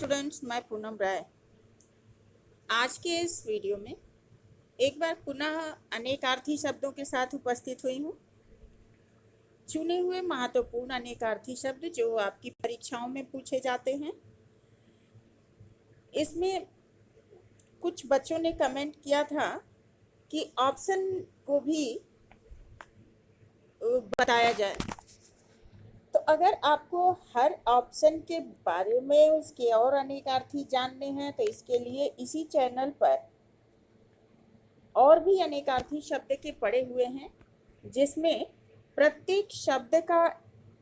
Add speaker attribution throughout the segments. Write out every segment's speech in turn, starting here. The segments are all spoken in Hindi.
Speaker 1: स्टूडेंट्स, मैं पूनम राय आज के इस वीडियो में एक बार पुनः अनेकार्थी शब्दों के साथ उपस्थित हुई हूँ। चुने हुए महत्वपूर्ण अनेकार्थी शब्द जो आपकी परीक्षाओं में पूछे जाते हैं। इसमें कुछ बच्चों ने कमेंट किया था कि ऑप्शन को भी बताया जाए। तो अगर आपको हर ऑप्शन के बारे में उसके और अनेकार्थी जानने हैं तो इसके लिए इसी चैनल पर और भी अनेकार्थी शब्द के पड़े हुए हैं, जिसमें प्रत्येक शब्द का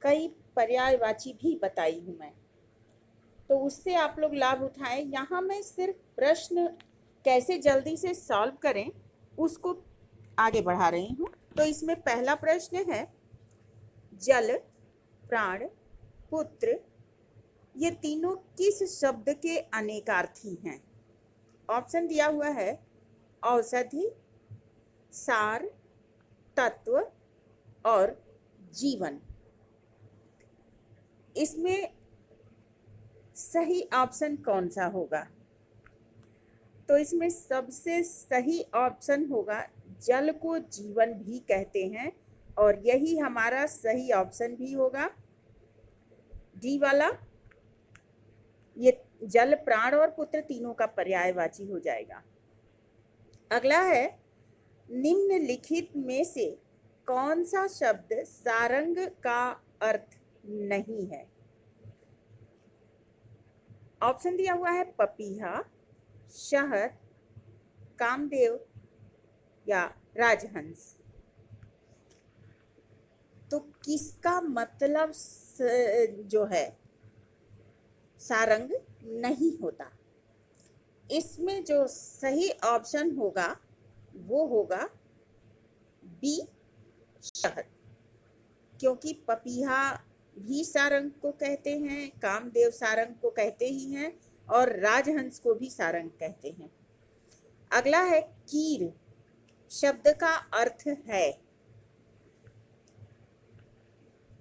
Speaker 1: कई पर्यायवाची भी बताई हूँ मैं। तो उससे आप लोग लाभ उठाएं। यहाँ मैं सिर्फ प्रश्न कैसे जल्दी से सॉल्व करें उसको आगे बढ़ा रही हूँ। तो इसमें पहला प्रश्न है, जल, प्राण, पुत्र, ये तीनों किस शब्द के अनेकार्थी हैं? ऑप्शन दिया हुआ है औषधि, सार, तत्व और जीवन। इसमें सही ऑप्शन कौन सा होगा? तो इसमें सबसे सही ऑप्शन होगा, जल को जीवन भी कहते हैं और यही हमारा सही ऑप्शन भी होगा, डी वाला। ये जल, प्राण और पुत्र तीनों का पर्यायवाची हो जाएगा। अगला है, निम्नलिखित में से कौन सा शब्द सारंग का अर्थ नहीं है? ऑप्शन दिया हुआ है पपीहा, शहद, कामदेव या राजहंस। तो किसका मतलब जो है सारंग नहीं होता? इसमें जो सही ऑप्शन होगा वो होगा बी, शहद, क्योंकि पपीहा भी सारंग को कहते हैं, कामदेव सारंग को कहते ही हैं और राजहंस को भी सारंग कहते हैं। अगला है, कीर शब्द का अर्थ है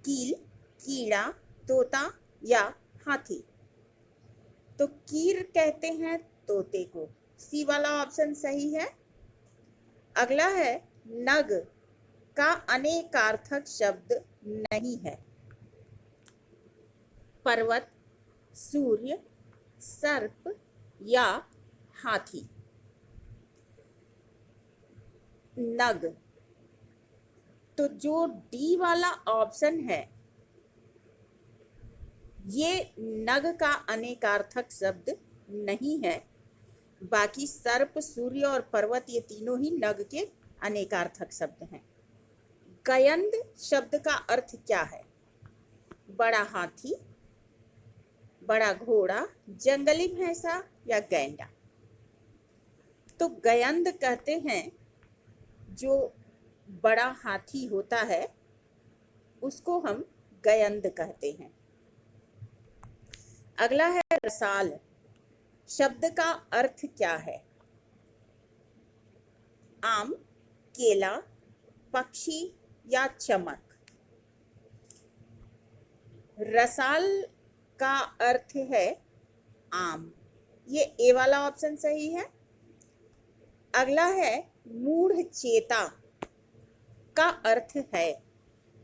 Speaker 1: कील, कीड़ा, तोता या हाथी। तो कीर कहते हैं तोते को, सी वाला ऑप्शन सही है। अगला है, नग का अनेकार्थक शब्द नहीं है, पर्वत, सूर्य, सर्प या हाथी। नग, तो जो डी वाला ऑप्शन है ये नग का अनेकार्थक शब्द नहीं है। बाकी सर्प, सूर्य और पर्वत ये तीनों ही नग के अनेकार्थक शब्द हैं। गयंद शब्द का अर्थ क्या है? बड़ा हाथी, बड़ा घोड़ा, जंगली भैंसा या गैंडा। तो गयंद कहते हैं जो बड़ा हाथी होता है उसको हम गयंद कहते हैं। अगला है, रसाल शब्द का अर्थ क्या है? आम, केला, पक्षी या चमक। रसाल का अर्थ है आम, ये ए वाला ऑप्शन सही है। अगला है, मूढ़ चेता का अर्थ है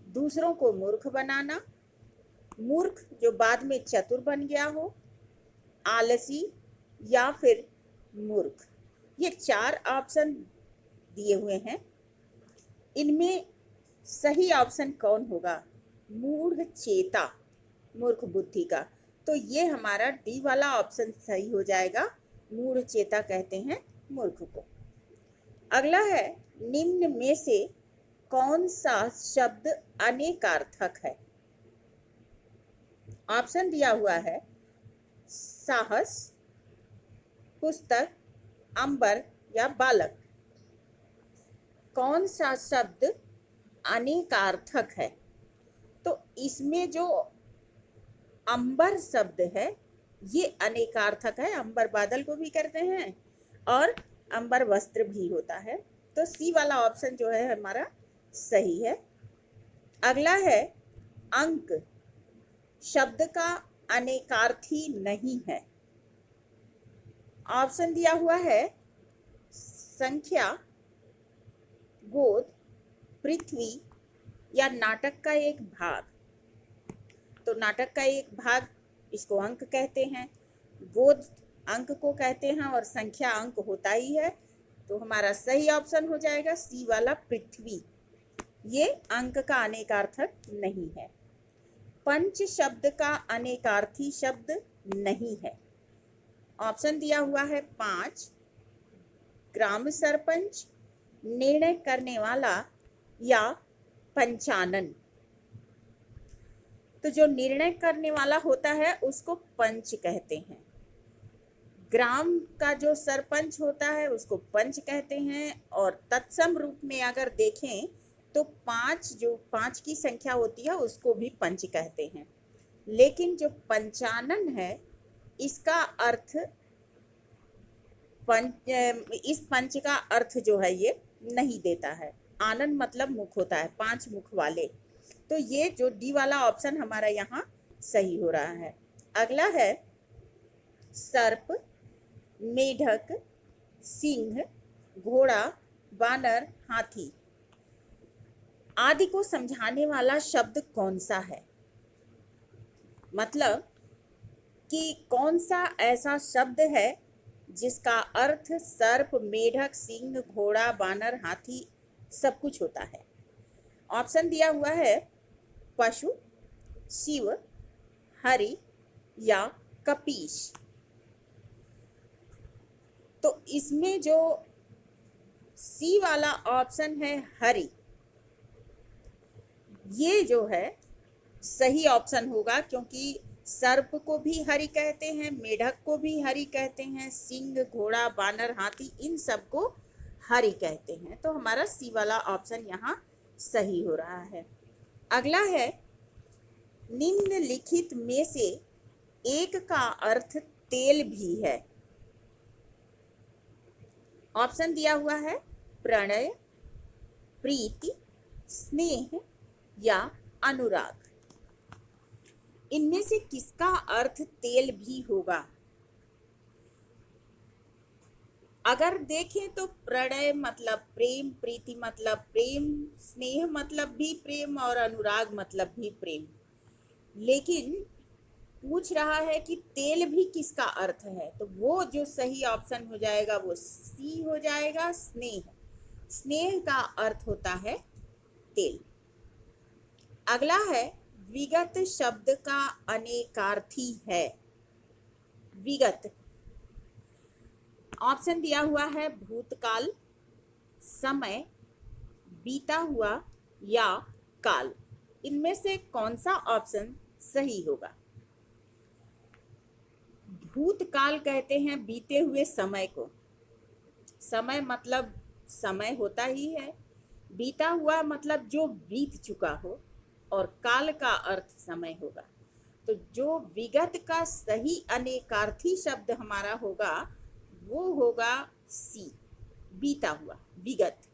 Speaker 1: दूसरों को मूर्ख बनाना, मूर्ख जो बाद में चतुर बन गया हो, आलसी या फिर मूर्ख। ये चार ऑप्शन दिए हुए हैं, इनमें सही ऑप्शन कौन होगा? मूढ़ चेता, मूर्ख बुद्धि का। तो ये हमारा डी वाला ऑप्शन सही हो जाएगा, मूढ़ चेता कहते हैं मूर्ख को। अगला है, निम्न में से कौन सा शब्द अनेकार्थक है? ऑप्शन दिया हुआ है साहस, पुस्तक, अंबर या बालक। कौन सा शब्द अनेकार्थक है? तो इसमें जो अंबर शब्द है ये अनेकार्थक है। अंबर बादल को भी करते हैं और अंबर वस्त्र भी होता है। तो सी वाला ऑप्शन जो है हमारा सही है। अगला है, अंक शब्द का अनेकार्थी नहीं है। ऑप्शन दिया हुआ है संख्या, गोद, पृथ्वी या नाटक का एक भाग। तो नाटक का एक भाग, इसको अंक कहते हैं, गोद अंक को कहते हैं और संख्या अंक होता ही है। तो हमारा सही ऑप्शन हो जाएगा सी वाला पृथ्वी। ये अंक का अनेकार्थक नहीं है। पंच शब्द का अनेकार्थी शब्द नहीं है। ऑप्शन दिया हुआ है 5, ग्राम सरपंच, निर्णय करने वाला या पंचानन। तो जो निर्णय करने वाला होता है उसको पंच कहते हैं। ग्राम का जो सरपंच होता है उसको पंच कहते हैं। और तत्सम रूप में अगर देखें तो 5, जो 5 की संख्या होती है उसको भी पंच कहते हैं। लेकिन जो पंचानन है इसका अर्थ इस पंच का अर्थ जो है ये नहीं देता है। आनन मतलब मुख होता है, 5 मुख वाले। तो ये जो डी वाला ऑप्शन हमारा यहाँ सही हो रहा है। अगला है सर्प, मेढक, सिंह, घोड़ा, बानर, हाथी आदि को समझाने वाला शब्द कौन सा है। मतलब कि कौन सा ऐसा शब्द है जिसका अर्थ सर्प, मेढक, सिंह, घोड़ा, बानर, हाथी सब कुछ होता है। ऑप्शन दिया हुआ है पशु, शिव, हरि या कपीश। तो इसमें जो सी वाला ऑप्शन है हरि, ये जो है सही ऑप्शन होगा, क्योंकि सर्प को भी हरि कहते हैं, मेढक को भी हरि कहते हैं, सिंह, घोड़ा, बानर, हाथी इन सब को हरि कहते हैं। तो हमारा सी वाला ऑप्शन यहाँ सही हो रहा है। अगला है निम्नलिखित में से एक का अर्थ तेल भी है। ऑप्शन दिया हुआ है प्रणय, प्रीति, स्नेह या अनुराग। इनमें से किसका अर्थ तेल भी होगा। अगर देखें तो प्रणय मतलब प्रेम, प्रीति मतलब प्रेम, स्नेह मतलब भी प्रेम और अनुराग मतलब भी प्रेम। लेकिन पूछ रहा है कि तेल भी किसका अर्थ है, तो वो जो सही ऑप्शन हो जाएगा वो सी हो जाएगा, स्नेह। स्नेह का अर्थ होता है तेल। अगला है विगत शब्द का अनेकार्थी है। विगत ऑप्शन दिया हुआ है भूतकाल, समय, बीता हुआ या काल। इनमें से कौन सा ऑप्शन सही होगा। भूतकाल कहते हैं बीते हुए समय को। समय मतलब समय होता ही है, बीता हुआ मतलब जो बीत चुका हो, और काल का अर्थ समय होगा। तो जो विगत का सही अनेकार्थी शब्द हमारा होगा वो होगा सी, बीता हुआ, विगत।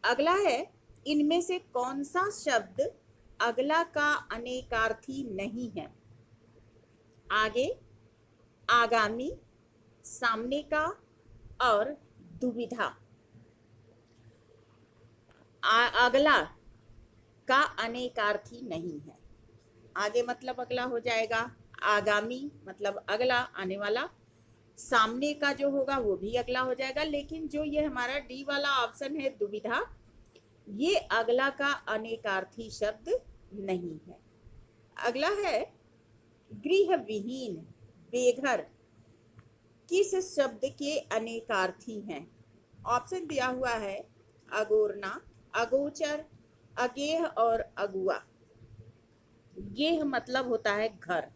Speaker 1: अगला है इनमें से कौन सा शब्द अगला का अनेकार्थी नहीं है। आगे, आगामी, सामने का और दुविधा। अगला का अनेकार्थी नहीं है। आगे मतलब अगला हो जाएगा, आगामी मतलब अगला आने वाला, सामने का जो होगा वो भी अगला हो जाएगा। लेकिन जो ये हमारा डी वाला ऑप्शन है दुविधा, ये अगला का अनेकार्थी शब्द नहीं है। अगला है गृह विहीन, बेघर किस शब्द के अनेकार्थी हैं। ऑप्शन दिया हुआ है अगोरना, अगोचर, अगेह और अगुआ। गेह मतलब होता है घर,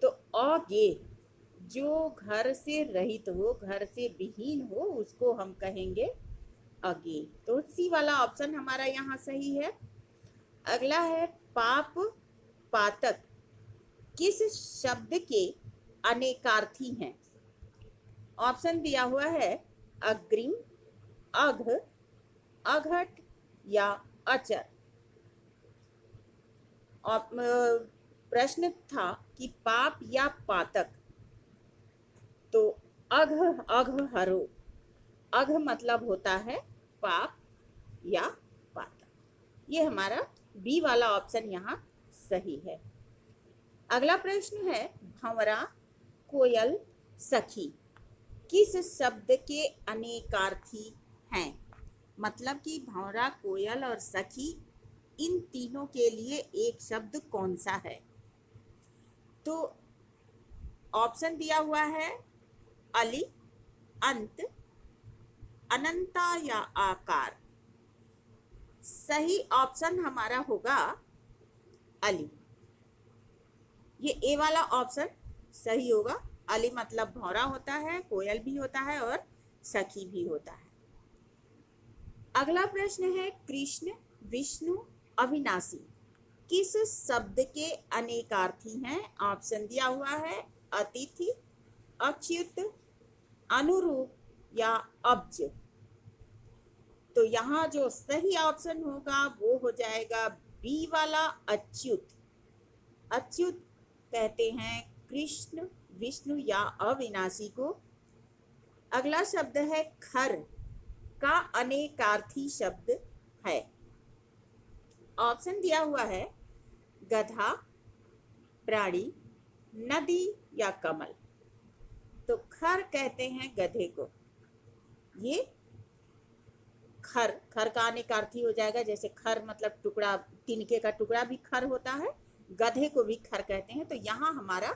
Speaker 1: तो अगेह जो घर से रहित हो, घर से विहीन हो, उसको हम कहेंगे अगेह। तो सी वाला ऑप्शन हमारा यहाँ सही है। अगला है पाप, पातक किस शब्द के अनेकार्थी हैं। ऑप्शन दिया हुआ है अग्रिम, अघ, अघट या अचर। प्रश्न था कि पाप या पातक तो अघ अघ हरो, अघ मतलब होता है पाप या पातक। ये हमारा बी वाला ऑप्शन यहाँ सही है। अगला प्रश्न है भंवरा कोयल सखी किस शब्द के अनेकार्थी हैं? मतलब कि भंवरा कोयल और सखी इन तीनों के लिए एक शब्द कौन सा है? तो ऑप्शन दिया हुआ है अली, अंत, अनंता या आकार। सही ऑप्शन हमारा होगा अली। ये ए वाला ऑप्शन सही होगा। अली मतलब भौरा होता है, कोयल भी होता है और सखी भी होता है। अगला प्रश्न है कृष्ण विष्णु अविनाशी किस शब्द के अनेकार्थी हैं? ऑप्शन दिया हुआ है अतिथि, अच्युत, अनुरूप या अब्ज। तो यहाँ जो सही ऑप्शन होगा वो हो जाएगा बी वाला अच्युत। अच्युत कहते हैं कृष्ण विष्णु या अविनाशी को। अगला शब्द है खर का अनेकार्थी शब्द है। ऑप्शन दिया हुआ है गधा, प्राणी, नदी या कमल। तो खर कहते हैं गधे को। ये खर, खर का अनेकार्थी हो जाएगा। जैसे खर मतलब टुकड़ा, तिनके का टुकड़ा भी खर होता है, गधे को भी खर कहते हैं। तो यहाँ हमारा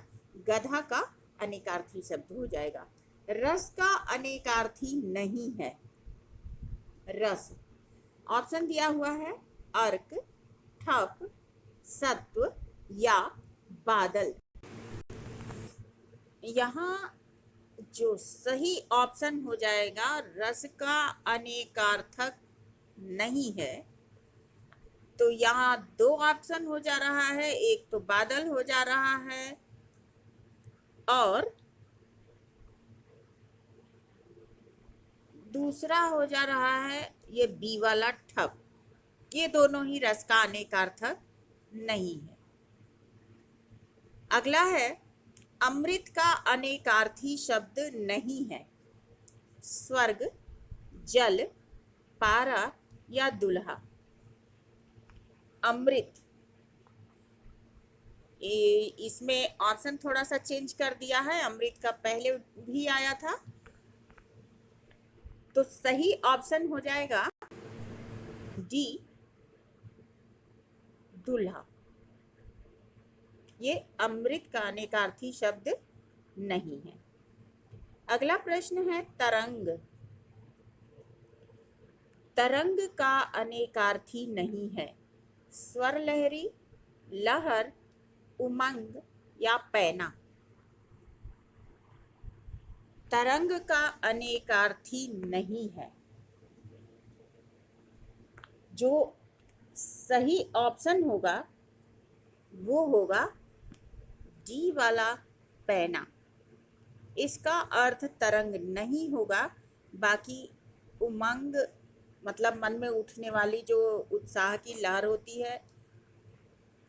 Speaker 1: गधा का अनेकार्थी शब्द हो जाएगा। रस का अनेकार्थी नहीं है। रस ऑप्शन दिया हुआ है अर्क, ठप, सत्व या बादल। यहाँ जो सही ऑप्शन हो जाएगा रस का अनेकार्थक नहीं है। तो यहाँ दो ऑप्शन हो जा रहा है, एक तो बादल हो जा रहा है और दूसरा हो जा रहा है ये बी वाला ठप। ये दोनों ही रस का अनेकार्थक नहीं है। अगला है अमृत का अनेकार्थी शब्द नहीं है। स्वर्ग, जल, पारा या दुल्हा। अमृत, इसमें ऑप्शन थोड़ा सा चेंज कर दिया है। अमृत का पहले भी आया था। तो सही ऑप्शन हो जाएगा डी, दुल्हा। ये अमृत का अनेकार्थी शब्द नहीं है। अगला प्रश्न है तरंग। तरंग का अनेकार्थी नहीं है। स्वर लहरी, लहर, उमंग या पैना। तरंग का अनेकार्थी नहीं है। जो सही ऑप्शन होगा वो होगा डी वाला पैना। इसका अर्थ तरंग नहीं होगा। बाकी उमंग मतलब मन में उठने वाली जो उत्साह की लहर होती है,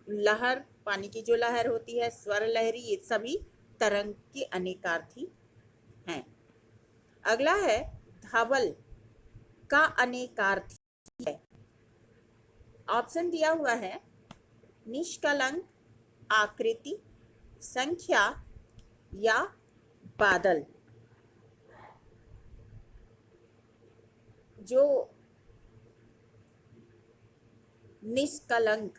Speaker 1: लहर पानी की जो लहर होती है, स्वर लहरी, ये सभी तरंग के अनेकार्थी हैं। अगला है धवल का अनेकार्थी है। ऑप्शन दिया हुआ है निष्कलंक, आकृति, संख्या या बादल। जो निष्कलंक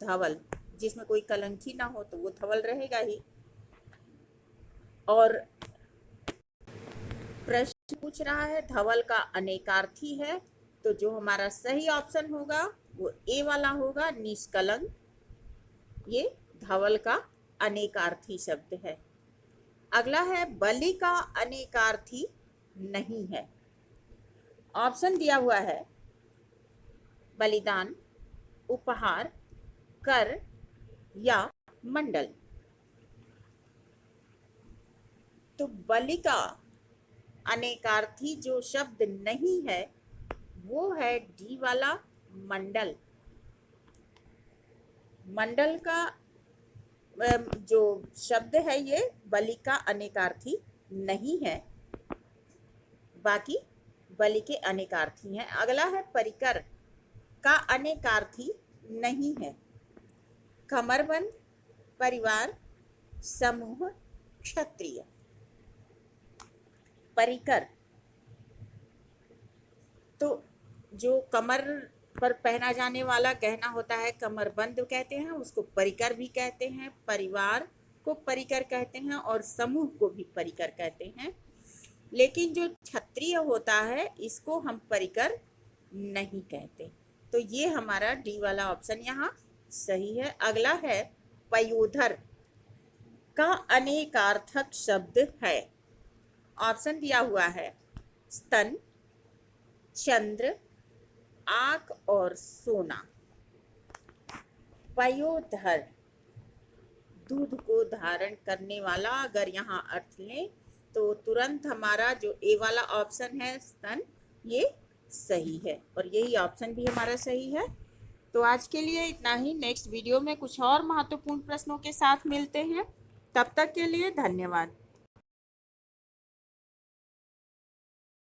Speaker 1: धवल, जिसमें कोई कलंक ही ना हो, तो वो धवल रहेगा ही। और प्रश्न पूछ रहा है धवल का अनेकार्थी है, तो जो हमारा सही ऑप्शन होगा वो ए वाला होगा, निष्कलंक। ये धवल का अनेकार्थी शब्द है। अगला है बलि का अनेकार्थी नहीं है। ऑप्शन दिया हुआ है बलिदान, उपहार, कर या मंडल। तो बलि का अनेकार्थी जो शब्द नहीं है वो है डी वाला मंडल। मंडल का जो शब्द है ये बलि का अनेकार्थी नहीं है, बाकी बलि के अनेकार्थी हैं। अगला है परिकर का अनेकार्थी नहीं है। कमरबंद, परिवार, समूह, क्षत्रिय। परिकर तो जो कमर पर पहना जाने वाला गहना होता है कमरबंद कहते हैं, उसको परिकर भी कहते हैं, परिवार को परिकर कहते हैं और समूह को भी परिकर कहते हैं। लेकिन जो क्षत्रिय होता है इसको हम परिकर नहीं कहते। तो ये हमारा डी वाला ऑप्शन यहाँ सही है। अगला है पयोधर का अनेकार्थक शब्द है। ऑप्शन दिया हुआ है स्तन, चंद्र, आंख और सोना। पयोधर दूध को धारण करने वाला, अगर यहाँ अर्थ लें तो तुरंत हमारा जो ए वाला ऑप्शन है स्तन, ये सही है और यही ऑप्शन भी हमारा सही है। तो आज के लिए इतना ही। नेक्स्ट वीडियो में कुछ और महत्वपूर्ण प्रश्नों के साथ मिलते हैं। तब तक के लिए धन्यवाद।